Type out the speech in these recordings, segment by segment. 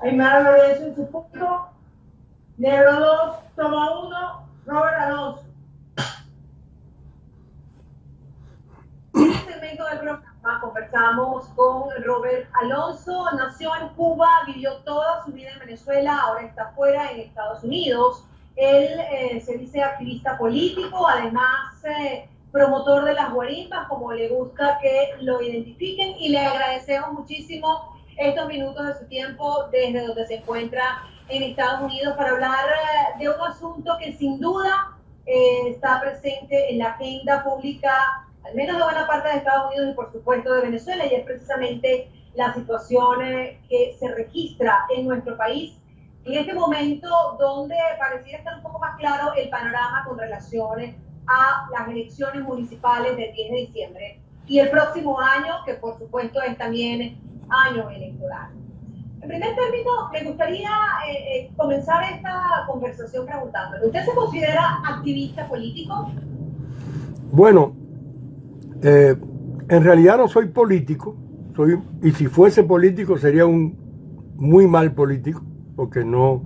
Aymara Lorenzo en su punto. Negro 2, toma 1, Robert Alonso. En este segmento del programa conversamos con Robert Alonso. Nació en Cuba, vivió toda su vida en Venezuela, ahora está fuera en Estados Unidos. Él se dice activista político, además promotor de las guarimbas, como le gusta que lo identifiquen, y le agradecemos muchísimo estos minutos de su tiempo desde donde se encuentra en Estados Unidos para hablar de un asunto que sin duda está presente en la agenda pública, al menos de buena parte de Estados Unidos y por supuesto de Venezuela, y es precisamente la situación que se registra en nuestro país en este momento, donde pareciera estar un poco más claro el panorama con relación a las elecciones municipales del 10 de diciembre y el próximo año, que por supuesto es también año electoral. En primer término, me gustaría comenzar esta conversación preguntándole, ¿usted se considera activista político? Bueno, en realidad no soy político, y si fuese político sería un muy mal político, porque no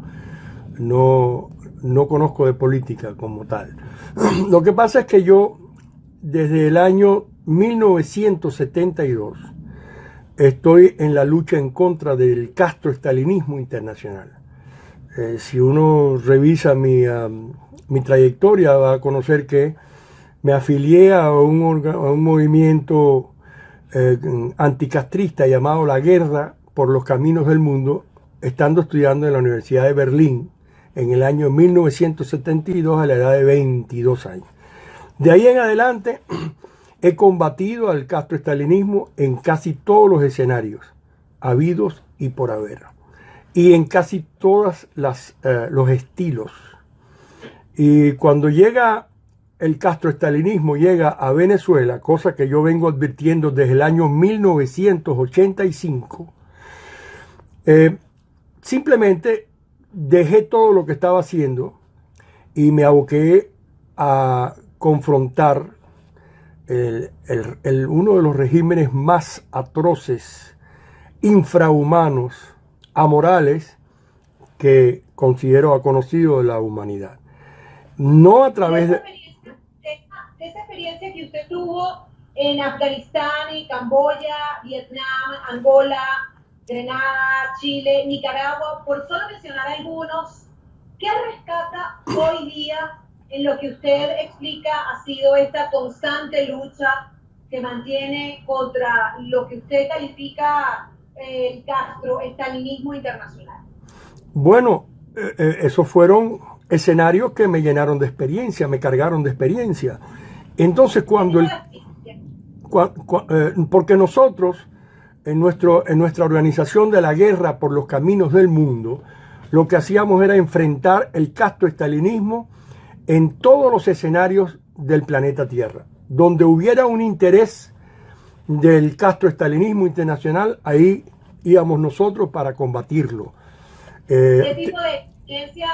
conozco de política como tal. Lo que pasa es que yo, desde el año 1972, estoy en la lucha en contra del castroestalinismo internacional. Si uno revisa mi trayectoria, va a conocer que me afilié a un movimiento anticastrista llamado La Guerra por los Caminos del Mundo, estando estudiando en la Universidad de Berlín en el año 1972 a la edad de 22 años. De ahí en adelante he combatido al castroestalinismo en casi todos los escenarios habidos y por haber, y en casi todos los estilos. Y cuando llega el castroestalinismo, llega a Venezuela, cosa que yo vengo advirtiendo desde el año 1985, simplemente dejé todo lo que estaba haciendo y me aboqué a confrontar uno de los regímenes más atroces, infrahumanos, amorales que considero ha conocido la humanidad. No a través de esa experiencia que usted tuvo en Afganistán, y Camboya, Vietnam, Angola, Grenada, Chile, Nicaragua, por solo mencionar algunos, ¿qué rescata hoy día en lo que usted explica ha sido esta constante lucha que mantiene contra lo que usted califica el castroestalinismo internacional? Bueno, esos fueron escenarios que me llenaron de experiencia, me cargaron de experiencia. Entonces, porque nosotros, en nuestra organización de la Guerra por los Caminos del Mundo, lo que hacíamos era enfrentar el castroestalinismo en todos los escenarios del planeta Tierra. Donde hubiera un interés del castroestalinismo internacional, ahí íbamos nosotros para combatirlo. ¿Qué tipo de experiencia,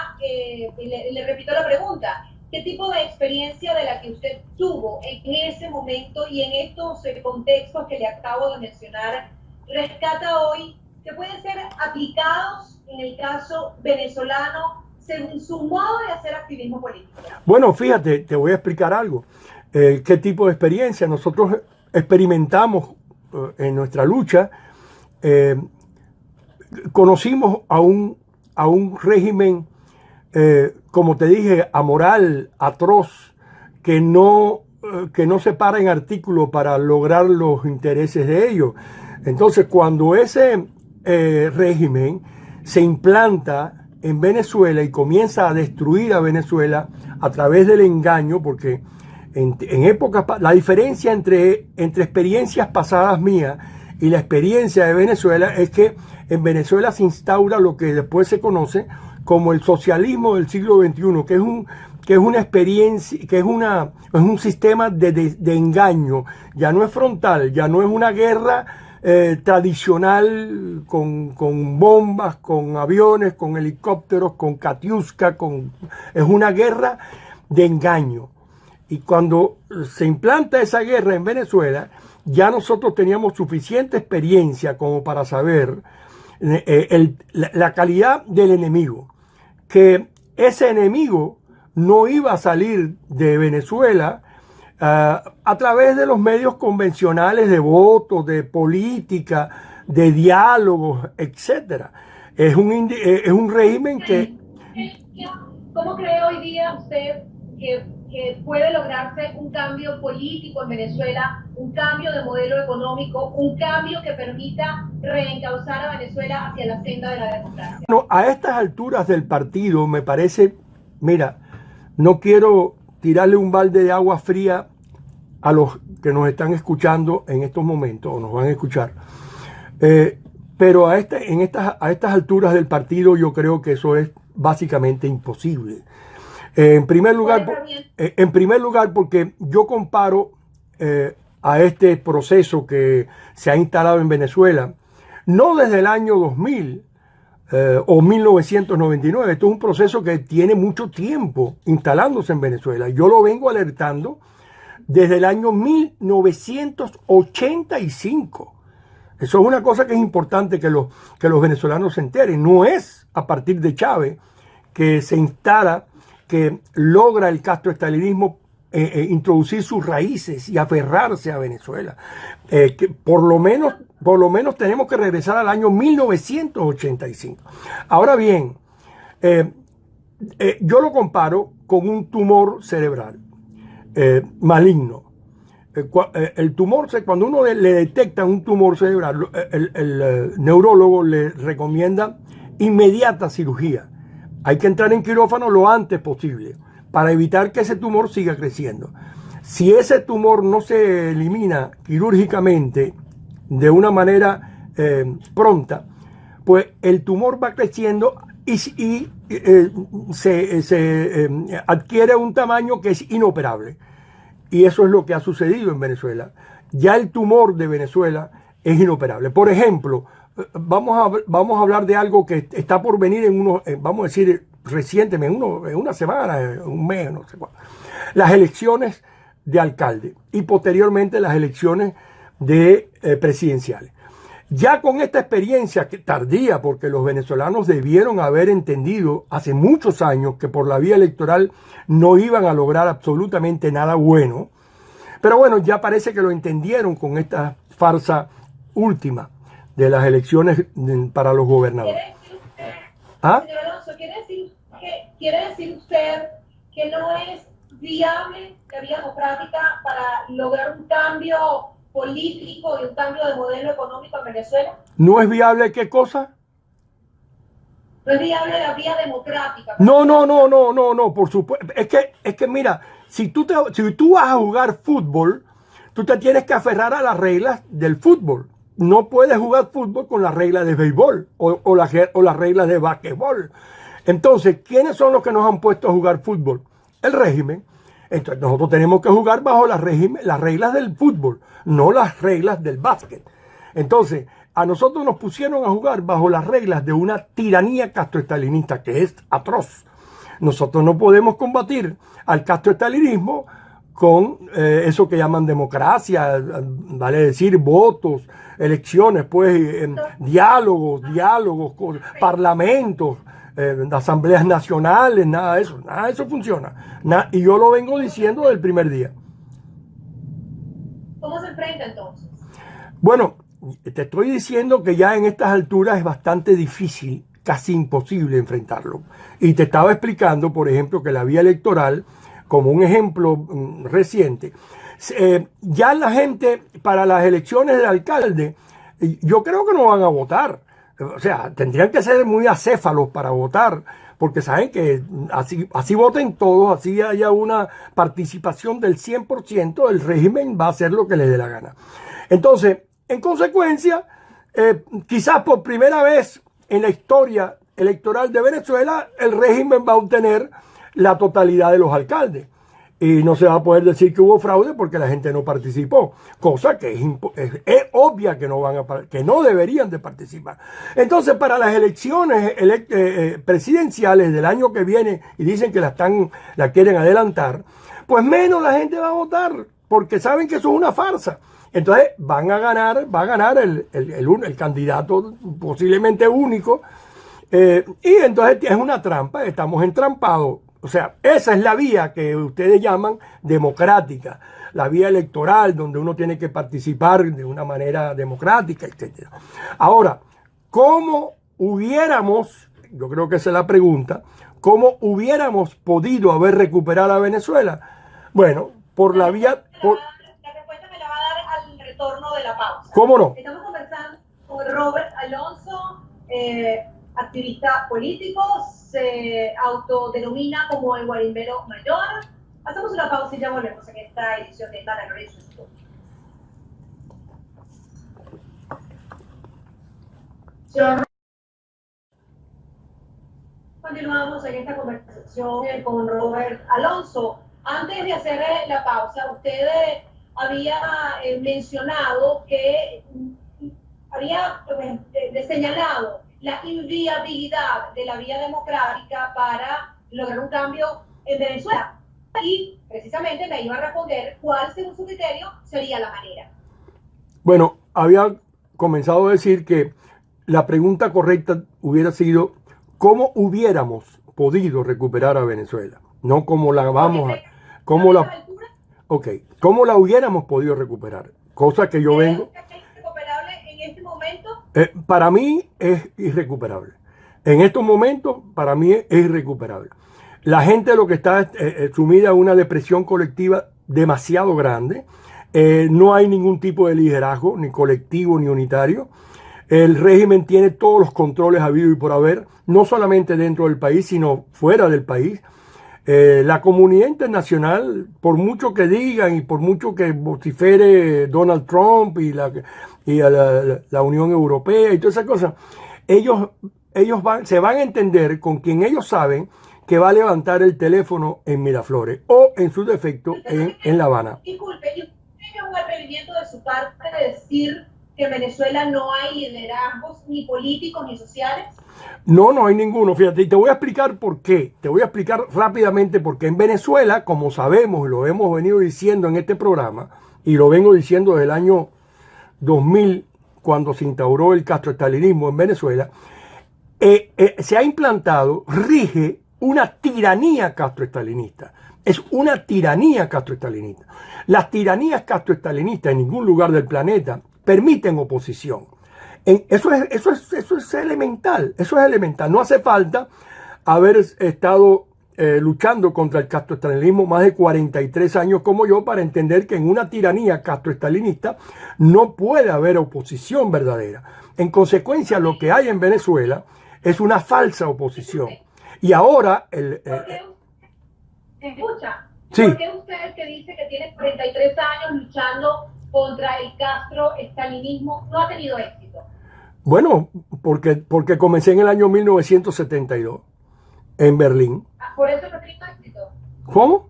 le repito la pregunta, qué tipo de experiencia de la que usted tuvo en ese momento y en estos contextos que le acabo de mencionar, rescata hoy que pueden ser aplicados en el caso venezolano según su modo de hacer activismo político? Bueno, fíjate, te voy a explicar algo. ¿Qué tipo de experiencia? Nosotros experimentamos en nuestra lucha, conocimos a un régimen, como te dije, amoral, atroz, que no se para en artículo para lograr los intereses de ellos. Entonces, cuando ese régimen se implanta en Venezuela y comienza a destruir a Venezuela a través del engaño, porque en épocas, la diferencia entre experiencias pasadas mías y la experiencia de Venezuela es que en Venezuela se instaura lo que después se conoce como el socialismo del siglo XXI, que es una experiencia, que es un sistema de engaño. Ya no es frontal, ya no es una guerra tradicional con bombas, con aviones, con helicópteros, con Katiuska, es una guerra de engaño. Y cuando se implanta esa guerra en Venezuela, ya nosotros teníamos suficiente experiencia como para saber la calidad del enemigo, que ese enemigo no iba a salir de Venezuela a través de los medios convencionales de votos, de política, de diálogos, etcétera. Es un régimen que... ¿Cómo cree hoy día usted que puede lograrse un cambio político en Venezuela, un cambio de modelo económico, un cambio que permita reencauzar a Venezuela hacia la senda de la democracia? Bueno, a estas alturas del partido me parece, mira, no quiero tirarle un balde de agua fría a los que nos están escuchando en estos momentos o nos van a escuchar, pero a estas alturas del partido yo creo que eso es básicamente imposible. En primer lugar, porque yo comparo a este proceso que se ha instalado en Venezuela, no desde el año 2000 o 1999, esto es un proceso que tiene mucho tiempo instalándose en Venezuela. Yo lo vengo alertando desde el año 1985. Eso es una cosa que es importante que los venezolanos se enteren. No es a partir de Chávez que se instala, que logra el castroestalinismo introducir sus raíces y aferrarse a Venezuela. Que por lo menos tenemos que regresar al año 1985. Ahora bien, yo lo comparo con un tumor cerebral maligno. El tumor, cuando uno le detecta un tumor cerebral, el neurólogo le recomienda inmediata cirugía. Hay que entrar en quirófano lo antes posible para evitar que ese tumor siga creciendo. Si ese tumor no se elimina quirúrgicamente de una manera pronta, pues el tumor va creciendo y se adquiere un tamaño que es inoperable. Y eso es lo que ha sucedido en Venezuela. Ya el tumor de Venezuela es inoperable. Por ejemplo, vamos a hablar de algo que está por venir vamos a decir recientemente, en una semana, un mes, no sé cuál. Las elecciones de alcalde y posteriormente las elecciones de presidenciales. Ya con esta experiencia tardía, porque los venezolanos debieron haber entendido hace muchos años que por la vía electoral no iban a lograr absolutamente nada bueno. Pero bueno, ya parece que lo entendieron con esta farsa última de las elecciones para los gobernadores. Señor Alonso, ¿quiere decir usted que no es viable la vía democrática para lograr un cambio político y un cambio de modelo económico en Venezuela? ¿No es viable qué cosa? No es viable la vía democrática. No, por supuesto. Es que mira, si tú vas a jugar fútbol, tú te tienes que aferrar a las reglas del fútbol. No puedes jugar fútbol con las reglas de béisbol o las reglas de básquetbol. Entonces, ¿quiénes son los que nos han puesto a jugar fútbol? El régimen. Entonces, nosotros tenemos que jugar bajo las reglas del fútbol, no las reglas del básquet. Entonces, a nosotros nos pusieron a jugar bajo las reglas de una tiranía castroestalinista que es atroz. Nosotros no podemos combatir al castroestalinismo con eso que llaman democracia, vale decir, votos, elecciones, pues, diálogos, parlamentos, asambleas nacionales, nada de eso funciona. Y yo lo vengo diciendo desde el primer día. ¿Cómo se enfrenta entonces? Bueno, te estoy diciendo que ya en estas alturas es bastante difícil, casi imposible enfrentarlo. Y te estaba explicando, por ejemplo, que la vía electoral, como un ejemplo reciente, ya la gente para las elecciones de alcalde, yo creo que no van a votar. O sea, tendrían que ser muy acéfalos para votar, porque saben que así voten todos, así haya una participación del 100%, el régimen va a hacer lo que le dé la gana. Entonces, en consecuencia, quizás por primera vez en la historia electoral de Venezuela, el régimen va a obtener la totalidad de los alcaldes. Y no se va a poder decir que hubo fraude porque la gente no participó, cosa que es obvia que no deberían de participar. Entonces, para las elecciones presidenciales del año que viene, y dicen que la quieren adelantar, pues menos la gente va a votar, porque saben que eso es una farsa. Entonces va a ganar el candidato posiblemente único. Y entonces es una trampa, estamos entrampados. O sea, esa es la vía que ustedes llaman democrática, la vía electoral, donde uno tiene que participar de una manera democrática, etc. Ahora, ¿cómo hubiéramos, yo creo que esa es la pregunta, cómo hubiéramos podido haber recuperado a Venezuela? Bueno, por la vía... La respuesta me la va a dar al retorno de la pausa. ¿Cómo no? Estamos conversando con Robert Alonso, activista político, se autodenomina como el guarimbero mayor. Hacemos una pausa y ya volvemos en esta edición de Ana Lorenzo. Continuamos en esta conversación con Robert Alonso. Antes de hacer la pausa, usted había mencionado que había señalado la inviabilidad de la vía democrática para lograr un cambio en Venezuela. Y precisamente me iba a responder cuál, según su criterio, sería la manera. Bueno, había comenzado a decir que la pregunta correcta hubiera sido ¿cómo hubiéramos podido recuperar a Venezuela? No cómo la vamos a... ¿Cómo la hubiéramos podido recuperar? Cosa que yo vengo... ¿Es recuperable en este momento? Para mí es irrecuperable. En estos momentos, para mí es irrecuperable. La gente lo que está sumida en una depresión colectiva demasiado grande. No hay ningún tipo de liderazgo, ni colectivo, ni unitario. El régimen tiene todos los controles habidos y por haber, no solamente dentro del país, sino fuera del país. La comunidad internacional, por mucho que digan y por mucho que vocifere Donald Trump y la Unión Europea y todas esas cosas, ellos se van a entender con quien ellos saben que va a levantar el teléfono en Miraflores o, en su defecto, en La Habana. Disculpe, ¿y tiene un atrevimiento de su parte de decir que en Venezuela no hay liderazgos ni políticos ni sociales? No hay ninguno. Fíjate, y te voy a explicar por qué. Te voy a explicar rápidamente por qué. En Venezuela, como sabemos, y lo hemos venido diciendo en este programa, y lo vengo diciendo desde el año 2000, cuando se instauró el castroestalinismo en Venezuela, se ha implantado, rige una tiranía castroestalinista. Es una tiranía castroestalinista. Las tiranías castroestalinistas en ningún lugar del planeta permiten oposición. Eso es elemental, eso es elemental. No hace falta haber estado luchando contra el castroestalinismo más de 43 años como yo para entender que en una tiranía castroestalinista no puede haber oposición verdadera. En consecuencia, lo que hay en Venezuela es una falsa oposición. Y ahora... Escucha, sí. ¿Por qué usted que dice que tiene 43 años luchando contra el castroestalinismo no ha tenido éxito? Bueno, porque comencé en el año 1972 en Berlín. ¿Por eso no ha tenido éxito? ¿Cómo?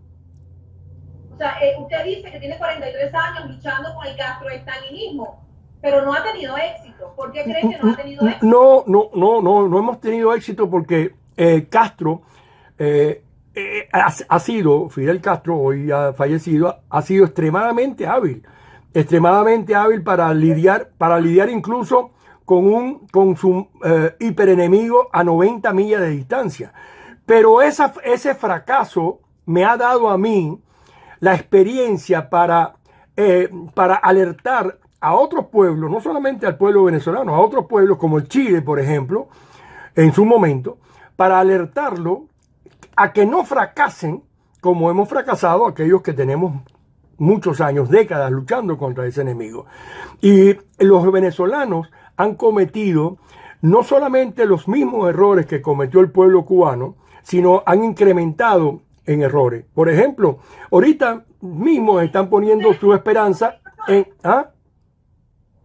O sea, usted dice que tiene 43 años luchando con el castroestalinismo, pero no ha tenido éxito. ¿Por qué cree que no ha tenido éxito? No hemos tenido éxito porque Castro ha sido, Fidel Castro, hoy ha fallecido, ha sido extremadamente hábil para lidiar incluso con su hiperenemigo a 90 millas de distancia. Pero ese fracaso me ha dado a mí la experiencia para alertar a otros pueblos, no solamente al pueblo venezolano, a otros pueblos como el Chile, por ejemplo, en su momento, para alertarlo a que no fracasen como hemos fracasado aquellos que tenemos muchos años, décadas luchando contra ese enemigo. Y los venezolanos han cometido no solamente los mismos errores que cometió el pueblo cubano, sino han incrementado en errores. Por ejemplo, ahorita mismo están poniendo su esperanza en... ¿Ah?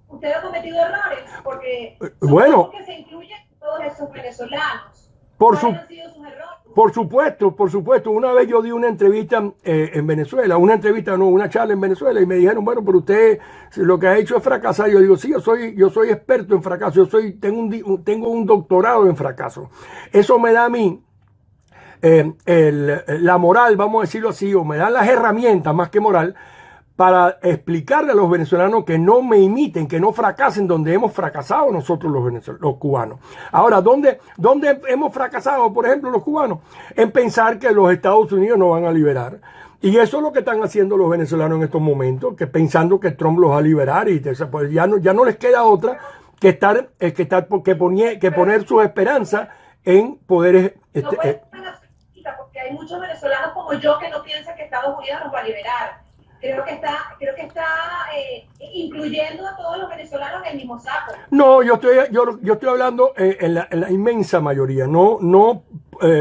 Usted ha cometido errores, porque bueno, que se incluyen todos esos venezolanos. ¿Cuáles han sido sus errores? Por supuesto. Una vez yo di una entrevista en Venezuela, una charla en Venezuela, y me dijeron, bueno, pero usted lo que ha hecho es fracasar. Yo digo, sí, yo soy experto en fracaso, tengo un doctorado en fracaso. Eso me da a mí la moral, vamos a decirlo así, o me da las herramientas más que moral, para explicarle a los venezolanos que no me imiten, que no fracasen donde hemos fracasado nosotros los cubanos. Ahora, ¿dónde hemos fracasado, por ejemplo, los cubanos? En pensar que los Estados Unidos nos van a liberar. Y eso es lo que están haciendo los venezolanos en estos momentos, que pensando que Trump los va a liberar y pues ya no les queda otra que poner su esperanza en poder... porque hay muchos venezolanos como yo que no piensan que Estados Unidos nos va a liberar. Creo que está incluyendo a todos los venezolanos en el mismo saco. No, yo estoy hablando en la inmensa mayoría, no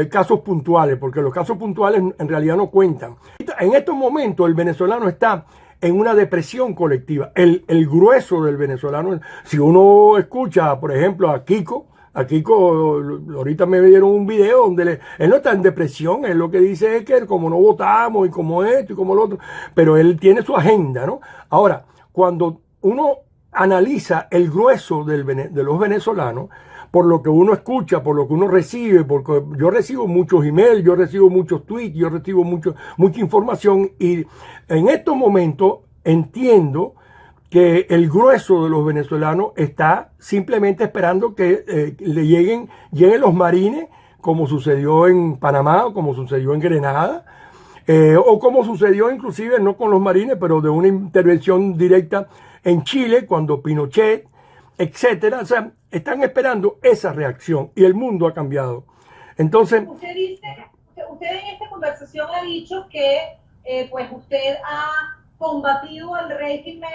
casos puntuales, porque los casos puntuales en realidad no cuentan. En estos momentos el venezolano está en una depresión colectiva. El grueso del venezolano, si uno escucha, por ejemplo, a Kiko, ahorita me dieron un video donde él no está en depresión, él lo que dice es que como no votamos y como esto y como lo otro, pero él tiene su agenda, ¿no? Ahora, cuando uno analiza el grueso de los venezolanos, por lo que uno escucha, por lo que uno recibe, porque yo recibo muchos emails, yo recibo muchos tweets, yo recibo mucha información y en estos momentos entiendo que el grueso de los venezolanos está simplemente esperando que le lleguen los marines, como sucedió en Panamá, o como sucedió en Grenada, o como sucedió inclusive, no con los marines, pero de una intervención directa en Chile, cuando Pinochet, etcétera. O sea, están esperando esa reacción y el mundo ha cambiado. Entonces... Usted en esta conversación ha dicho que pues usted ha combatido al régimen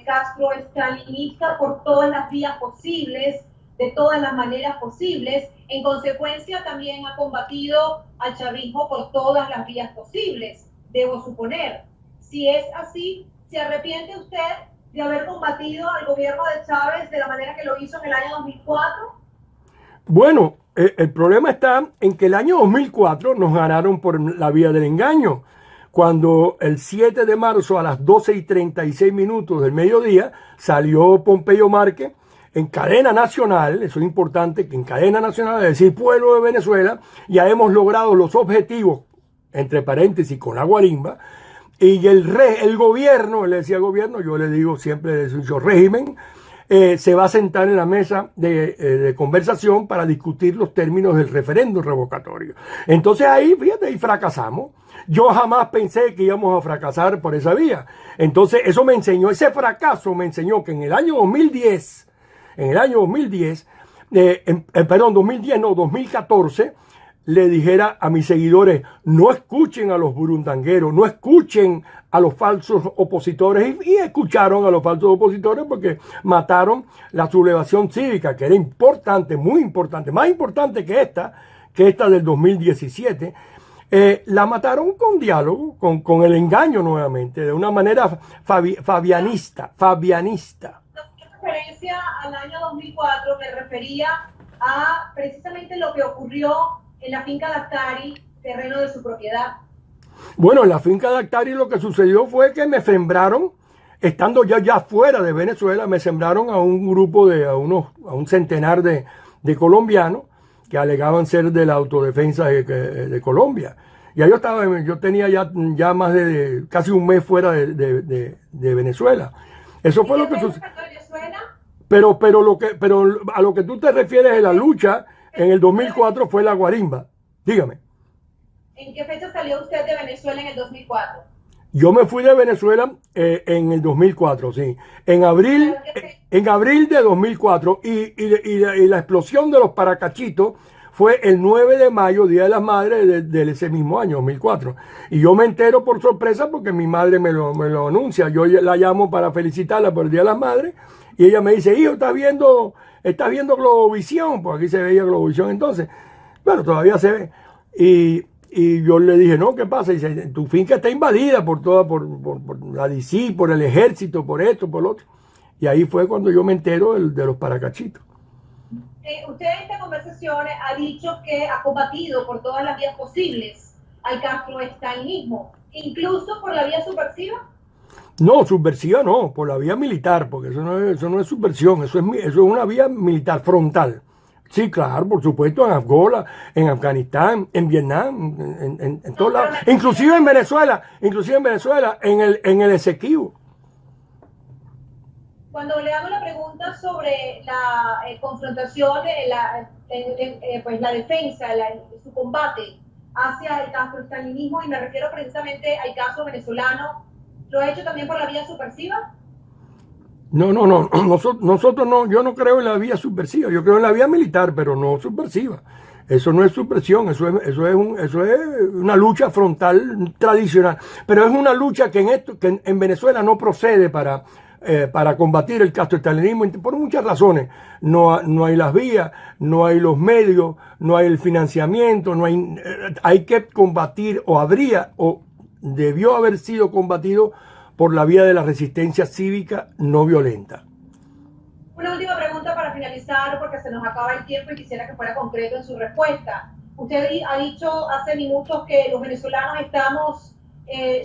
castro-estalinista por todas las vías posibles, de todas las maneras posibles. En consecuencia, también ha combatido al chavismo por todas las vías posibles, debo suponer. Si es así, ¿se arrepiente usted de haber combatido al gobierno de Chávez de la manera que lo hizo en el año 2004? Bueno, el problema está en que el año 2004 nos ganaron por la vía del engaño. Cuando el 7 de marzo a las 12:36 del mediodía salió Pompeyo Márquez en cadena nacional, eso es importante, que en cadena nacional, es decir, pueblo de Venezuela, ya hemos logrado los objetivos, entre paréntesis, con la guarimba, y el gobierno, él le decía gobierno, yo le digo siempre dicho régimen, se va a sentar en la mesa de conversación para discutir los términos del referéndum revocatorio. Entonces ahí, fíjate, ahí fracasamos. Yo jamás pensé que íbamos a fracasar por esa vía. Entonces eso me enseñó, ese fracaso me enseñó que en el año 2010, 2014, le dijera a mis seguidores, no escuchen a los burundangueros, no escuchen a los falsos opositores, y escucharon a los falsos opositores porque mataron la sublevación cívica, que era importante, muy importante, más importante que esta del 2017, la mataron con diálogo, con el engaño nuevamente, de una manera fabianista. Referencia al año 2004 me refería a precisamente lo que ocurrió en la finca Dactari, terreno de su propiedad. Bueno, en la finca Dactari lo que sucedió fue que me sembraron, estando ya fuera de Venezuela, me sembraron a un grupo a un centenar de colombianos que alegaban ser de la autodefensa de Colombia. Ya yo tenía ya más de casi un mes fuera de Venezuela. Eso fue lo que sucedió. Pero a lo que tú te refieres de la lucha en el 2004 fue la guarimba. Dígame. ¿En qué fecha salió usted de Venezuela en el 2004? Yo me fui de Venezuela en el 2004, sí. En abril de 2004. Y la explosión de los Paracachitos fue el 9 de mayo, Día de las Madres de ese mismo año, 2004. Y yo me entero por sorpresa porque mi madre me lo anuncia. Yo la llamo para felicitarla por el Día de las Madres. Y ella me dice, hijo, ¿estás viendo Globovisión? Pues aquí se veía Globovisión entonces. Bueno, todavía se ve. Y yo le dije, no, ¿qué pasa? Y dice, tu finca está invadida por la DC, por el ejército, por esto, por lo otro. Y ahí fue cuando yo me entero de los Paracachitos. Usted en esta conversación ha dicho que ha combatido por todas las vías posibles al castro-estalinismo, incluso por la vía subversiva. No, subversiva no, por la vía militar, porque eso no es subversión, eso es una vía militar frontal. Sí, claro, por supuesto, en Angola, en Afganistán, en Vietnam, en todos lados. Inclusive en Venezuela, en el Esequibo. Cuando le hago la pregunta sobre la confrontación, pues la defensa, su combate hacia el castrostalinismo, y me refiero precisamente al caso venezolano, ¿lo ha hecho también por la vía subversiva? No. Nosotros no, yo no creo en la vía subversiva, yo creo en la vía militar, pero no subversiva. Eso no es subversión, eso es una lucha frontal tradicional. Pero es una lucha que en Venezuela no procede para combatir el castrostalinismo por muchas razones. No hay las vías, no hay los medios, no hay el financiamiento, hay que combatir, o debió haber sido combatido por la vía de la resistencia cívica no violenta. Una última pregunta para finalizar, porque se nos acaba el tiempo y quisiera que fuera concreto en su respuesta. Usted ha dicho hace minutos que los venezolanos estamos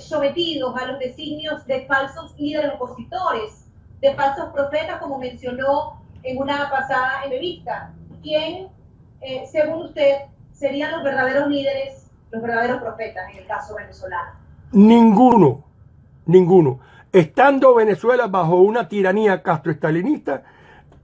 sometidos a los designios de falsos líderes opositores, de falsos profetas, como mencionó en una pasada entrevista. ¿Quién, según usted, serían los verdaderos líderes, los verdaderos profetas en el caso venezolano? Ninguno. Estando Venezuela bajo una tiranía castroestalinista,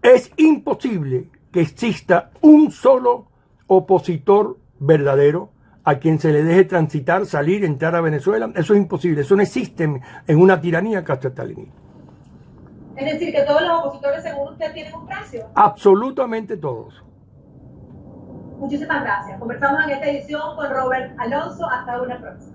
es imposible que exista un solo opositor verdadero a quien se le deje transitar, salir, entrar a Venezuela. Eso es imposible, eso no existe en una tiranía castroestalinista. Es decir, que todos los opositores, según usted, tienen un precio. Absolutamente todos. Muchísimas gracias. Conversamos en esta edición con Robert Alonso. Hasta una próxima.